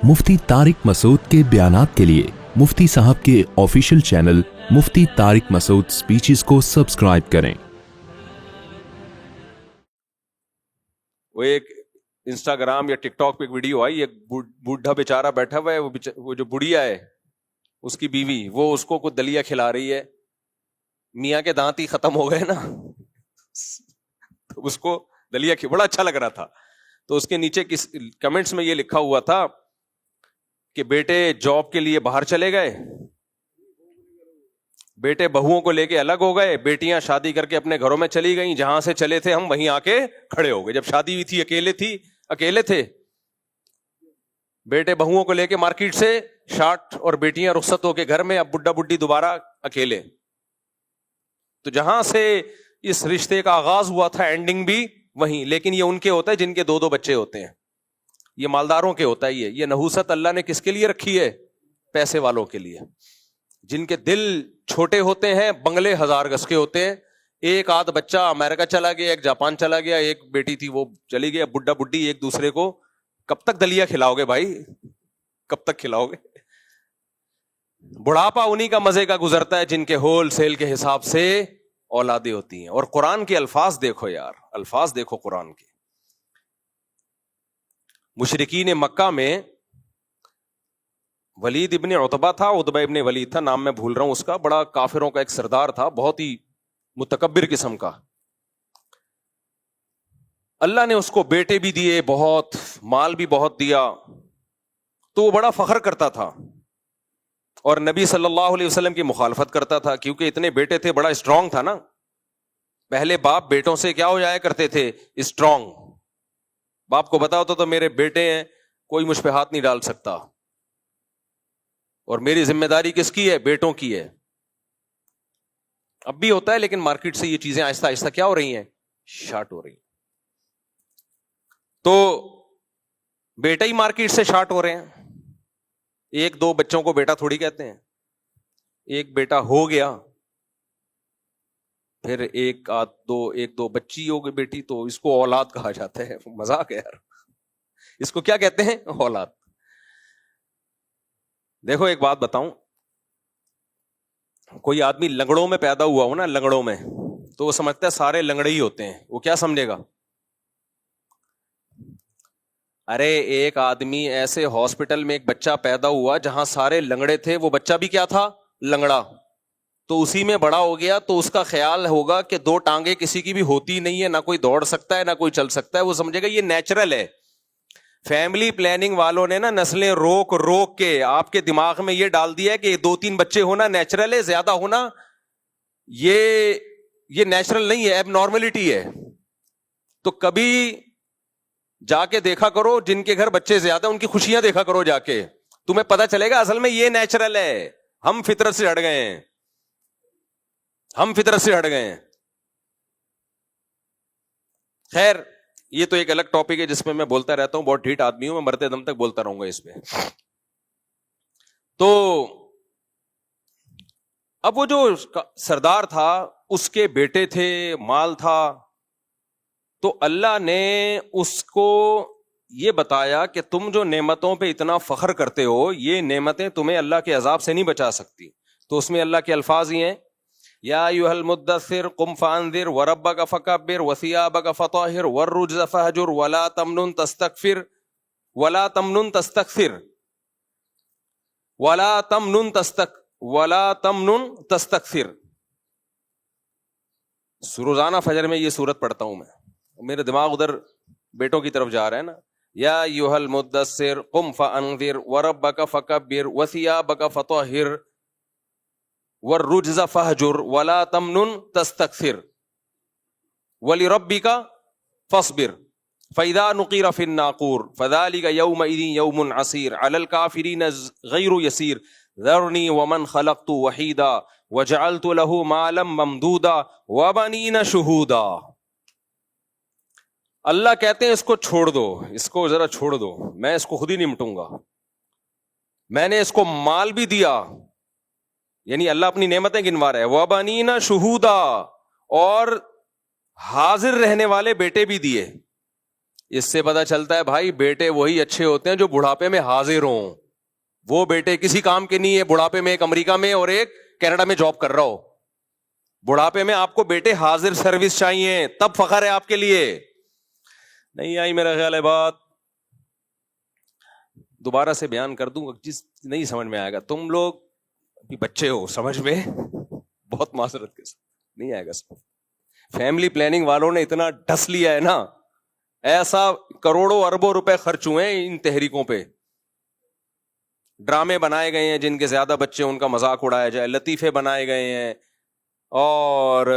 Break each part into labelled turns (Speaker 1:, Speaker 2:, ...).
Speaker 1: मुफ्ती तारिक मसूद के बयानात के लिए मुफ्ती साहब के ऑफिशियल चैनल मुफ्ती तारिक मसूद स्पीचेस को सब्सक्राइब करें।
Speaker 2: वो एक इंस्टाग्राम या टिकटॉक पे एक वीडियो आई, एक बूढ़ा बेचारा बैठा हुआ है, वो जो बुढ़िया है उसकी बीवी, वो उसको कुछ दलिया खिला रही है। मियाँ के दांत ही खत्म हो गए ना तो उसको दलिया बड़ा अच्छा लग रहा था। तो उसके नीचे कमेंट्स में ये लिखा हुआ था कि बेटे जॉब के लिए बाहर चले गए, बेटे बहुओं को लेके अलग हो गए, बेटियां शादी करके अपने घरों में चली गईं, जहां से चले थे हम वहीं आके खड़े हो गए। जब शादी हुई थी अकेले थे, बेटे बहुओं को लेके मार्केट से शार्ट और बेटियां रुखसत होके घर में, अब बुड्ढा बुड्ढी दोबारा अकेले। तो जहां से इस रिश्ते का आगाज हुआ था एंडिंग भी वहीं। लेकिन ये उनके होता है जिनके दो दो बच्चे होते हैं, ये मालदारों के होता है। ये नहूसत अल्लाह ने किसके लिए रखी है? पैसे वालों के लिए। जिनके दिल छोटे होते हैं, बंगले 1000 गज के होते हैं, एक आध बच्चा अमेरिका चला गया, एक जापान चला गया, एक बेटी थी वो चली गई, बुड्ढा बुड्ढी एक दूसरे को कब तक दलिया खिलाओगे भाई? कब तक खिलाओगे? बुढ़ापा उन्हीं का मजे का गुजरता है जिनके होल सेल के हिसाब से औलादे होती हैं। और कुरान के अल्फाज देखो यार, अल्फाज देखो कुरान के। मुशरिकीन मक्का में वलीद इब्ने उतबा था, उतबा इब्ने वलीद था, नाम मैं भूल रहा हूं उसका, बड़ा काफिरों का एक सरदार था, बहुत ही मुतकब्बिर किस्म का। अल्लाह ने उसको बेटे भी दिए, बहुत माल भी बहुत दिया, तो वो बड़ा फख्र करता था और नबी सल्लल्लाहु अलैहि वसल्लम की मुखालफत करता था, क्योंकि इतने बेटे थे, बड़ा स्ट्रांग था ना। पहले बाप बेटों से क्या हो जाया करते थे? स्ट्रांग। बाप को पता होता तो मेरे बेटे हैं, कोई मुझ पे हाथ नहीं डाल सकता, और मेरी जिम्मेदारी किसकी है? बेटों की है। अब भी होता है, लेकिन मार्केट से ये चीजें आहिस्ता आहिस्ता क्या हो रही हैं? शार्ट हो रही हैं। तो बेटा ही मार्केट से शार्ट हो रहे हैं। एक दो बच्चों को बेटा थोड़ी कहते हैं। एक बेटा हो गया, फिर एक दो बच्ची हो गई बेटी, तो इसको औलाद कहा जाता है। मजाक है यार, इसको क्या कहते हैं? औलाद। देखो एक बात बताऊं, कोई आदमी लंगड़ों में पैदा हुआ हो ना, लंगड़ों में, तो वो समझता है सारे लंगड़े ही होते हैं। वो क्या समझेगा? अरे एक आदमी ऐसे हॉस्पिटल में एक बच्चा पैदा हुआ जहां सारे लंगड़े थे, वो बच्चा भी क्या था? लंगड़ा। तो उसी में बड़ा हो गया, तो उसका ख्याल होगा कि दो टांगे किसी की भी होती नहीं है, ना कोई दौड़ सकता है ना कोई चल सकता है। वो समझेगा ये नेचुरल है। फैमिली प्लानिंग वालों ने ना नस्लें रोक रोक के आपके दिमाग में ये डाल दिया है कि 2-3 बच्चे होना नेचुरल है, ज्यादा होना ये नेचुरल नहीं है, एबनॉर्मलिटी है। तो कभी जाके देखा करो जिनके घर बच्चे ज्यादा, उनकी खुशियां देखा करो जाके, तुम्हें पता चलेगा असल में ये नेचुरल है। हम फितरत से हट गए हैं, हम फितरत से हट गए हैं। खैर ये तो एक अलग टॉपिक है जिसमें मैं बोलता रहता हूं, बहुत ढीठ आदमी हूं मैं, मरते दम तक बोलता रहूंगा इस पे। तो अब वो जो सरदार था उसके बेटे थे, माल था, तो अल्लाह ने उसको ये बताया कि तुम जो नेमतों पे इतना फख्र करते हो, ये नेमतें तुम्हें अल्लाह के अजाब से नहीं बचा सकती। तो उसमें अल्लाह के अल्फाज ही हैं, या अय्युहल मुद्दस्सिर कुम फअंज़िर व रब्बक फकब्बिर व सियाबक फताहिर वर्रुज्ज़ फहजुर वला तमनुन तस्तकफिर वला तमनुन तस्तकसिर वला तमनुन तस्तकसिर। रोजाना फजर में ये सूरत पढ़ता हूं मैं, मेरे दिमाग उधर बेटों की तरफ जा रहा है ना। या अय्युहल मुद्दस्सिर कुम फअंज़िर व रब्बक फकब्बिर व सियाबक फताहिर वर्रुज्ज़ फहजुर वला तमनुन तस्तकसिर वलिरब्बिका फस्बिर फइज़ा नुक़िर फ़िन्नाक़ूर फ़ज़ालिका यौमइज़िन यौमुन असीर अलल काफ़िरीन ग़ैरु यसीर ज़रनी वमन ख़लक़तु वहीदा वजअलतु लहु मालम ममदूदा वबनीना शुहूदा। अल्लाह कहते हैं इसको छोड़ दो, इसको जरा छोड़ दो, मैं इसको खुद ही निपटूंगा। मैंने इसको माल भी दिया, यानी अल्लाह अपनी नेमतें गिनवा रहा है। वबनीना शुहूदा, और हाजिर रहने वाले बेटे भी दिए। اس سے پتا چلتا ہے بھائی بیٹے وہی اچھے ہوتے ہیں جو بڑھاپے میں حاضر ہوں. وہ بیٹے کسی کام کے نہیں ہے, بڑھاپے میں ایک امریکہ میں اور ایک کینیڈا میں جاب کر رہا ہو. بڑھاپے میں آپ کو بیٹے حاضر سروس چاہیے, تب فخر ہے آپ کے لیے. نہیں آئی میرا خیال ہے بات, دوبارہ سے بیان کر دوں جس نہیں سمجھ میں آئے گا. تم لوگ ابھی بچے ہو, سمجھ میں بہت معذرت کے ساتھ نہیں آئے گا. فیملی پلاننگ والوں نے اتنا ڈس لیا ہے نا, ایسا کروڑوں اربوں روپے خرچ ہوئے ہیں ان تحریکوں پہ. ڈرامے بنائے گئے ہیں جن کے زیادہ بچے ان کا مذاق اڑایا جائے, لطیفے بنائے گئے ہیں اور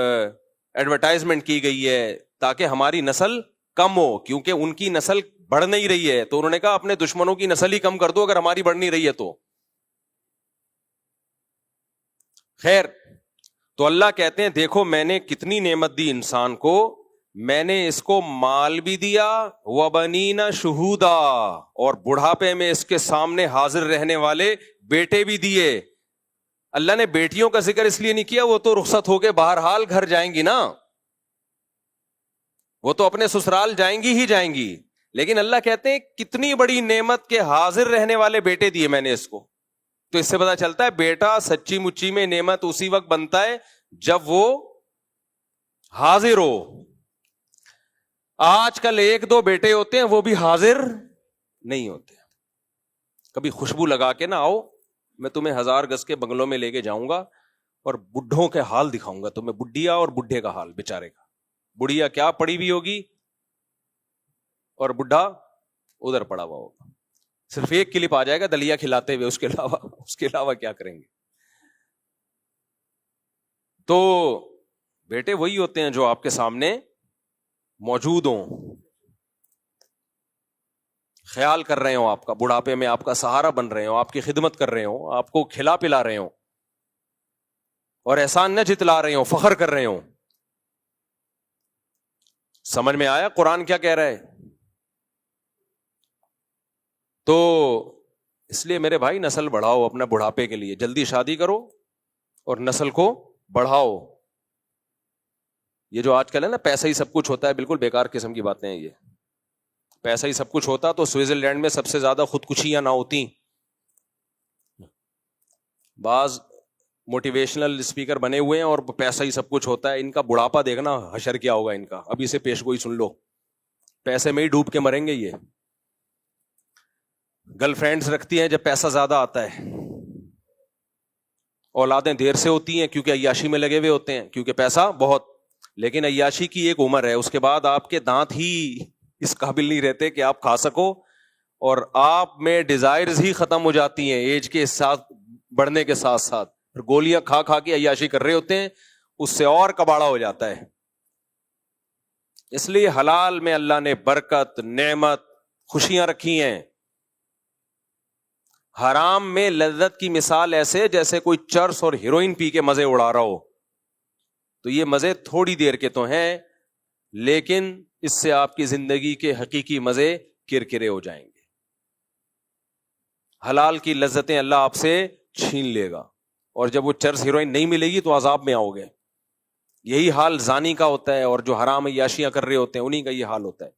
Speaker 2: ایڈورٹائزمنٹ کی گئی ہے تاکہ ہماری نسل کم ہو, کیونکہ ان کی نسل بڑھ نہیں رہی ہے. تو انہوں نے کہا اپنے دشمنوں کی نسل ہی کم کر دو اگر ہماری بڑھ نہیں رہی ہے تو. خیر, تو اللہ کہتے ہیں دیکھو میں نے کتنی نعمت دی انسان کو, میں نے اس کو مال بھی دیا, وَبَنِينَ شُهُودًا, اور بڑھاپے میں اس کے سامنے حاضر رہنے والے بیٹے بھی دیے. اللہ نے بیٹیوں کا ذکر اس لیے نہیں کیا, وہ تو رخصت ہو کے بہرحال گھر جائیں گی نا, وہ تو اپنے سسرال جائیں گی ہی جائیں گی. لیکن اللہ کہتے ہیں کتنی بڑی نعمت کے حاضر رہنے والے بیٹے دیے میں نے اس کو. تو اس سے پتا چلتا ہے بیٹا سچی مچی میں نعمت اسی وقت بنتا ہے جب وہ حاضر ہو. آج کل ایک دو بیٹے ہوتے ہیں وہ بھی حاضر نہیں ہوتے. کبھی خوشبو لگا کے نہ آؤ, میں تمہیں 1000 گز کے بنگلوں میں لے کے جاؤں گا اور بڈھوں کے حال دکھاؤں گا تمہیں, بڈھیا اور بڈھے کا حال بیچارے کا. بڑھیا کیا پڑی ہوئی ہوگی اور بڈھا ادھر پڑا ہوا ہوگا, صرف ایک کلپ آ جائے گا دلیا کھلاتے ہوئے, اس کے علاوہ کیا کریں گے. تو بیٹے وہی ہوتے ہیں جو آپ کے سامنے موجود ہوں, خیال کر رہے ہوں آپ کا, بڑھاپے میں آپ کا سہارا بن رہے ہوں, آپ کی خدمت کر رہے ہوں, آپ کو کھلا پلا رہے ہوں اور احسان نہ جتلا رہے ہوں, فخر کر رہے ہوں. سمجھ میں آیا قرآن کیا کہہ رہا ہے؟ تو اس لیے میرے بھائی نسل بڑھاؤ اپنا بڑھاپے کے لیے, جلدی شادی کرو اور نسل کو بڑھاؤ. یہ جو آج کل ہے نا پیسہ ہی سب کچھ ہوتا ہے, بالکل بیکار قسم کی باتیں ہیں یہ. پیسہ ہی سب کچھ ہوتا تو سوئٹزرلینڈ میں سب سے زیادہ خودکشیاں نہ ہوتی. بعض موٹیویشنل اسپیکر بنے ہوئے ہیں اور پیسہ ہی سب کچھ ہوتا ہے. ان کا بڑھاپا دیکھنا حشر کیا ہوگا ان کا, ابھی سے پیش گوئی سن لو, پیسے میں ہی ڈوب کے مریں گے یہ. گرل فرینڈز رکھتی ہیں جب پیسہ زیادہ آتا ہے, اولادیں دیر سے ہوتی ہیں کیونکہ عیاشی میں لگے ہوئے ہوتے ہیں, کیونکہ پیسہ بہت. لیکن عیاشی کی ایک عمر ہے, اس کے بعد آپ کے دانت ہی اس قابل نہیں رہتے کہ آپ کھا سکو, اور آپ میں ڈیزائرز ہی ختم ہو جاتی ہیں ایج کے ساتھ بڑھنے کے ساتھ ساتھ. گولیاں کھا کھا کے عیاشی کر رہے ہوتے ہیں, اس سے اور کباڑا ہو جاتا ہے. اس لیے حلال میں اللہ نے برکت, نعمت, خوشیاں رکھی ہیں. حرام میں لذت کی مثال ایسے جیسے کوئی چرس اور ہیروئن پی کے مزے اڑا رہا ہو. تو یہ مزے تھوڑی دیر کے تو ہیں, لیکن اس سے آپ کی زندگی کے حقیقی مزے کرکرے ہو جائیں گے. حلال کی لذتیں اللہ آپ سے چھین لے گا, اور جب وہ چرس ہیروئن نہیں ملے گی تو عذاب میں آؤ گے. یہی حال زانی کا ہوتا ہے, اور جو حرام عیاشیاں کر رہے ہوتے ہیں انہی کا یہ حال ہوتا ہے.